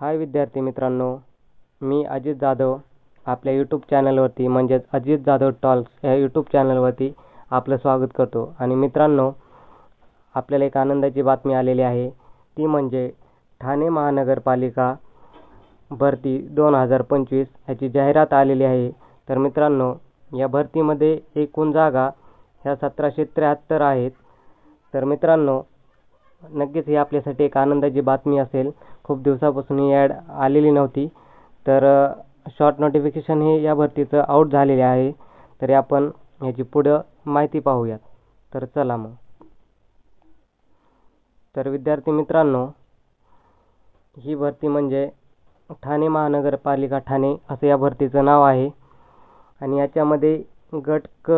हाय विद्यार्थी मित्रांनो, मी अजित जाधव आपल्या यूट्यूब चॅनलवरती म्हणजेच अजित जाधव टॉक्स या यूट्यूब चॅनलवरती आपलं स्वागत करतो. आणि मित्रांनो, आपल्याला एक आनंदाची बातमी आलेली आहे, ती म्हणजे ठाणे महानगरपालिका भरती 2025 याची जाहिरात आलेली आहे. तर मित्रांनो, या भरतीमध्ये एकूण जागा ह्या 1773 आहेत. तर मित्रांनो, नक्कीच ही आपल्यासाठी एक आनंदाची बातमी असेल. खूप दिवसापासून ही ॲड आलेली नव्हती. तर शॉर्ट नोटिफिकेशन हे या भरतीचं आउट झालेले आहे. तरी आपण ह्याची पुढं माहिती पाहूयात. तर चला मग. तर विद्यार्थी मित्रांनो, ही भरती म्हणजे ठाणे महानगरपालिका ठाणे असं या भरतीचं नाव आहे. आणि याच्यामध्ये गट क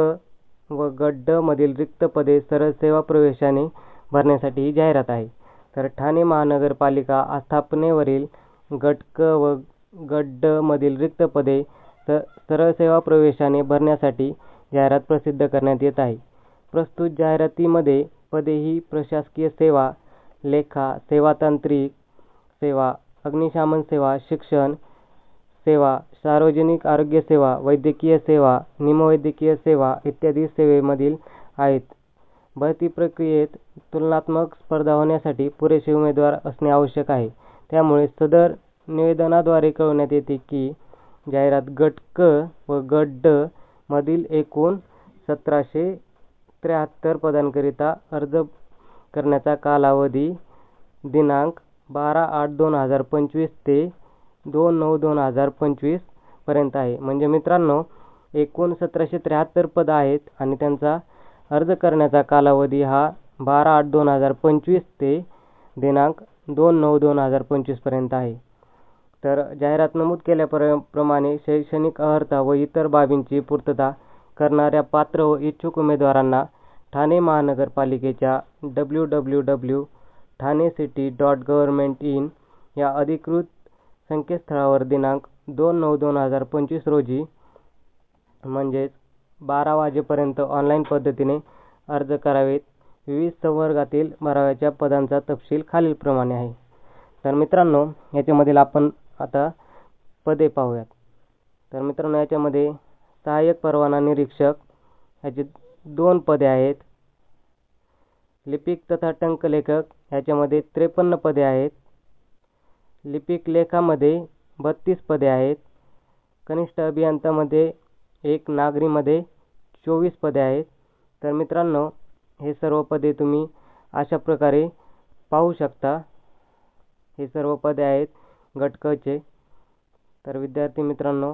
व गट ड मधील रिक्त पदे सरळ सेवा प्रवेशाने भरण्यासाठी ही जाहिरात आहे. तर ठाणे महानगरपालिका आस्थापनेवरील गट क व गट ड मधील रिक्त पदे सरळ सेवा प्रवेशाने भरण्यासाठी जाहिरात प्रसिद्ध करण्यात येत आहे. प्रस्तुत जाहिरातीमध्ये पदे ही प्रशासकीय सेवा, लेखा, सेवातांत्रिक सेवा, अग्निशमन सेवा, शिक्षण सेवा, सार्वजनिक आरोग्य सेवा, वैद्यकीय सेवा, निमवैद्यकीय सेवा इत्यादी सेवेमधील आहेत. भरती प्रक्रियेत तुलनात्मक स्पर्धा होण्यासाठी पुरेसे उमेदवार असणे आवश्यक आहे. त्यामुळे सदर निवेदनाद्वारे कळवण्यात येते की जाहिरात गट क व गट ड मधील एकूण 1773 पदांकरिता अर्ज करण्याचा कालावधी दिनांक 12/8/2025 ते 2/9/2025 पर्यंत आहे. म्हणजे मित्रांनो, एकूण 1773 पद आहेत आणि त्यांचा अर्ज करण्याचा कालावधी हा 12/8/2025 ते दिनांक 2/9/2025 पर्यंत आहे. तर जाहिरात नमूद केल्याप्रमाणे शैक्षणिक अर्हता व इतर बाबींची पूर्तता करणाऱ्या पात्र व इच्छुक उमेदवारांना ठाणे महानगरपालिकेच्या www.thanecity.government.in या अधिकृत संकेतस्थळावर दिनांक 2/9/2025 रोजी म्हणजेच 12 वाजेपर्यंत ऑनलाईन पद्धतीने अर्ज करावेत. विविध संवर्गातील भराव्याच्या पदांचा तपशील खालीलप्रमाणे आहे. तर मित्रांनो, याच्यामधील आपण आता पदे पाहूयात. तर मित्रांनो, याच्यामध्ये सहाय्यक परवाना निरीक्षक याची 2 पदे आहेत. लिपिक तथा टंकलेखक याच्यामध्ये 53 पदे आहेत. लिपिक लेखामध्ये 32 पदे आहेत. कनिष्ठ अभियंतामध्ये 1, नागरीमध्ये 24 पदे आहेत. तर मित्रांनो, हे सर्व पदे तुम्ही अशा प्रकारे पाहू शकता. हे सर्व पदे आहेत गट क चे. तर विद्यार्थी मित्रांनो,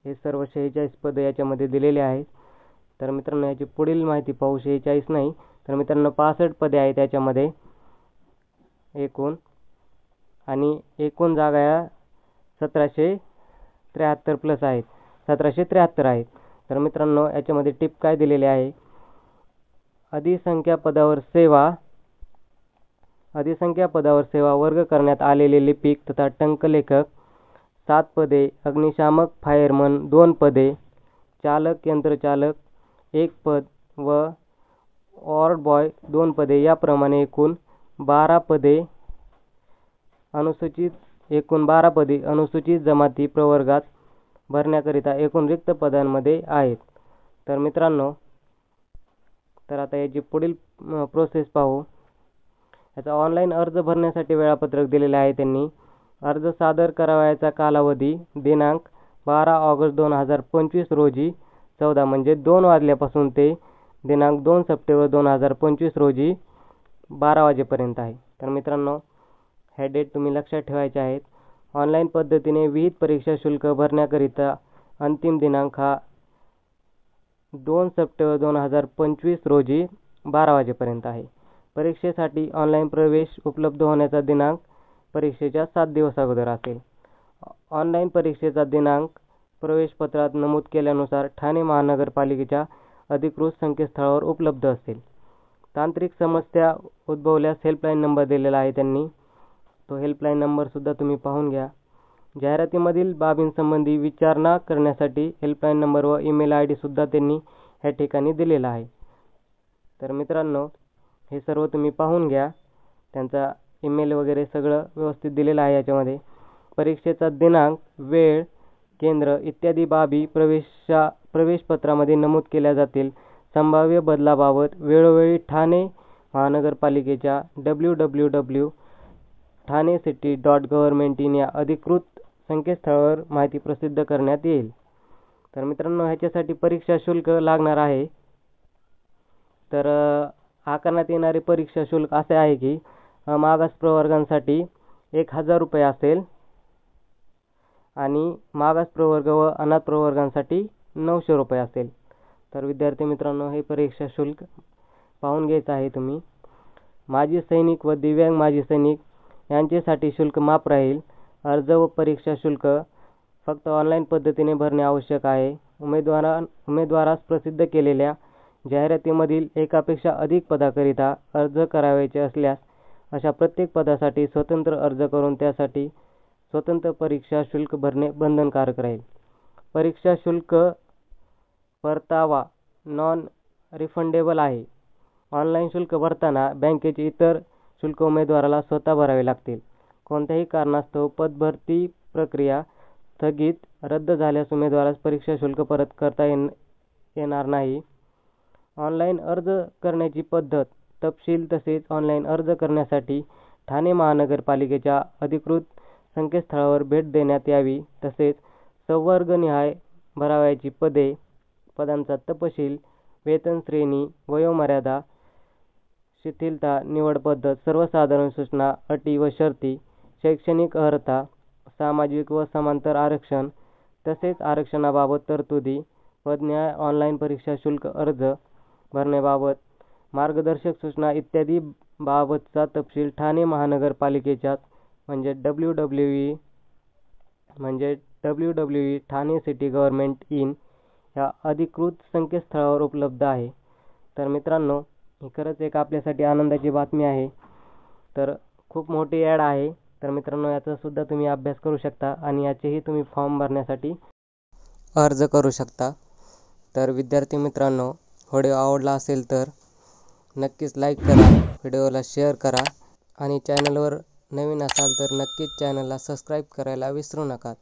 हे सर्व 46 पदे याच्यामध्ये दिलेले आहेत. तर मित्रांनो, याची पुढील माहिती पाहू. 46 नाही तर मित्रांनो 65 पदे आहेत याच्यामध्ये एकूण. आणि एकूण जागा या 1773 प्लस आहेत, 1773 आहेत. तर मित्रांनो, याच्यामध्ये टिप काय दिलेली आहे, अधिसंख्या पदावर सेवा वर्ग करण्यात आलेले लिपिक तथा टंकलेखक 7 पदे, अग्निशामक फायरमन 2 पदे, चालक यंत्रचालक 1 पद व वॉर्ड बॉय 2 पदे याप्रमाणे एकूण 12 पदे अनुसूचित जमाती प्रवर्गात भरण्याकरिता एकूण रिक्त पदांमध्ये आहेत. तर मित्रांनो, तर आता याची पुढील प्रोसेस पाहू. याचा ऑनलाईन अर्ज भरण्यासाठी वेळापत्रक दिलेले आहे त्यांनी. अर्ज सादर करावयाचा कालावधी दिनांक 12 ऑगस्ट 2025 रोजी 14 म्हणजे 2 वाजल्यापासून ते दिनांक 2 सप्टेंबर 2025 रोजी 12 वाजेपर्यंत आहे. तर मित्रांनो, ह्या डेट तुम्ही लक्षात ठेवायचे आहेत. ऑनलाईन पद्धतीने विहित परीक्षा शुल्क भरण्याकरिता अंतिम दिनांक हा 2 सप्टेंबर 2025 रोजी 12 वाजेपर्यंत आहे. परीक्षेसाठी ऑनलाईन प्रवेश उपलब्ध होण्याचा दिनांक परीक्षेच्या 7 दिवस अगोदर असेल. ऑनलाईन परीक्षेचा दिनांक प्रवेशपत्रात नमूद केल्यानुसार ठाणे महानगरपालिकेच्या अधिकृत संकेतस्थळावर उपलब्ध असेल. तांत्रिक समस्या उद्भवल्यास हेल्पलाईन नंबर दिलेला आहे त्यांनी. तो हेल्पलाईन नंबरसुद्धा तुम्ही पाहून घ्या. जाहिरातीमधील बाबींसंबंधी विचारणा करण्यासाठी हेल्पलाईन नंबर व ईमेल ID सुद्धा त्यांनी ह्या ठिकाणी दिलेला आहे. तर मित्रांनो, हे सर्व तुम्ही पाहून घ्या. त्यांचा ईमेल वगैरे सगळं व्यवस्थित दिलेलं आहे याच्यामध्ये. परीक्षेचा दिनांक, वेळ, केंद्र इत्यादी बाबी प्रवेशपत्रामध्ये नमूद केल्या जातील. संभाव्य बदलाबाबत वेळोवेळी ठाणे महानगरपालिकेच्या www.thanecity.gov.in या अधिकृत संकेतस्थळावर माहिती प्रसिद्ध करण्यात येईल. तर मित्रांनो, ह्याच्यासाठी परीक्षा शुल्क लागणार आहे. तर आकारण्यात येणारे परीक्षा शुल्क असे आहे की मागास प्रवर्गांसाठी 1000 रुपये असेल आणि मागास प्रवर्ग व अनाथ प्रवर्गांसाठी 900 रुपये असेल. तर विद्यार्थी मित्रांनो, हे परीक्षा शुल्क पाहून घ्यायचं आहे तुम्ही. माजी सैनिक व दिव्यांग माजी सैनिक यांच्यासाठी शुल्क माफ राहील. अर्ज व परीक्षा शुल्क फक्त ऑनलाईन पद्धतीने भरणे आवश्यक आहे. उमेदवारास प्रसिद्ध केलेल्या जाहिरातीमधील एकापेक्षा अधिक पदाकरिता अर्ज करावयाचे असल्यास अशा प्रत्येक पदासाठी स्वतंत्र अर्ज करून त्यासाठी स्वतंत्र परीक्षा शुल्क भरणे बंधनकारक राहील. परीक्षा शुल्क परतावा नॉन रिफंडेबल आहे. ऑनलाईन शुल्क भरताना बँकेचे इतर शुल्क उमेदवाराला स्वतः भरावे लागतील. कोणत्याही कारणास्तव पदभरती प्रक्रिया स्थगित, रद्द झाल्यास उमेदवारास परीक्षा शुल्क परत करता येणार नाही. ऑनलाईन अर्ज करण्याची पद्धत, तपशील तसेच ऑनलाईन अर्ज करण्यासाठी ठाणे महानगरपालिकेच्या अधिकृत संकेतस्थळावर भेट देण्यात यावी. तसेच संवर्गनिहाय भरावयाची पदांचा तपशील, वेतन श्रेणी, वयोमर्यादा, शिथिलता, निवड पद्धत, सर्वसाधारण सूचना, अटी व शर्ती, शैक्षणिक अर्हता, सामाजिक व समांतर आरक्षण तसेच आरक्षणाबाबत तरतुदी, पदन्याय, ऑनलाईन परीक्षा शुल्क अर्ज भरण्याबाबत मार्गदर्शक सूचना इत्यादी बाबतचा तपशील ठाणे महानगरपालिकेच्या www.thanecity.gov.in या अधिकृत संकेतस्थळावर उपलब्ध आहे. तर मित्रांनो, ही खरंच एक आपल्यासाठी आनंदाची बातमी आहे. तर खूप मोठी ॲड आहे. तर मित्रांनो, याचा सुद्धा तुम्ही अभ्यास करू शकता आणि याचेही तुम्ही फॉर्म भरण्यासाठी अर्ज करू शकता. तर विद्यार्थी मित्रांनो, व्हिडिओ आवडला असेल तर नक्कीच लाईक करा, व्हिडिओला शेअर करा आणि चॅनलवर नवीन असाल तर नक्कीच चॅनलला सबस्क्राईब करायला विसरू नका.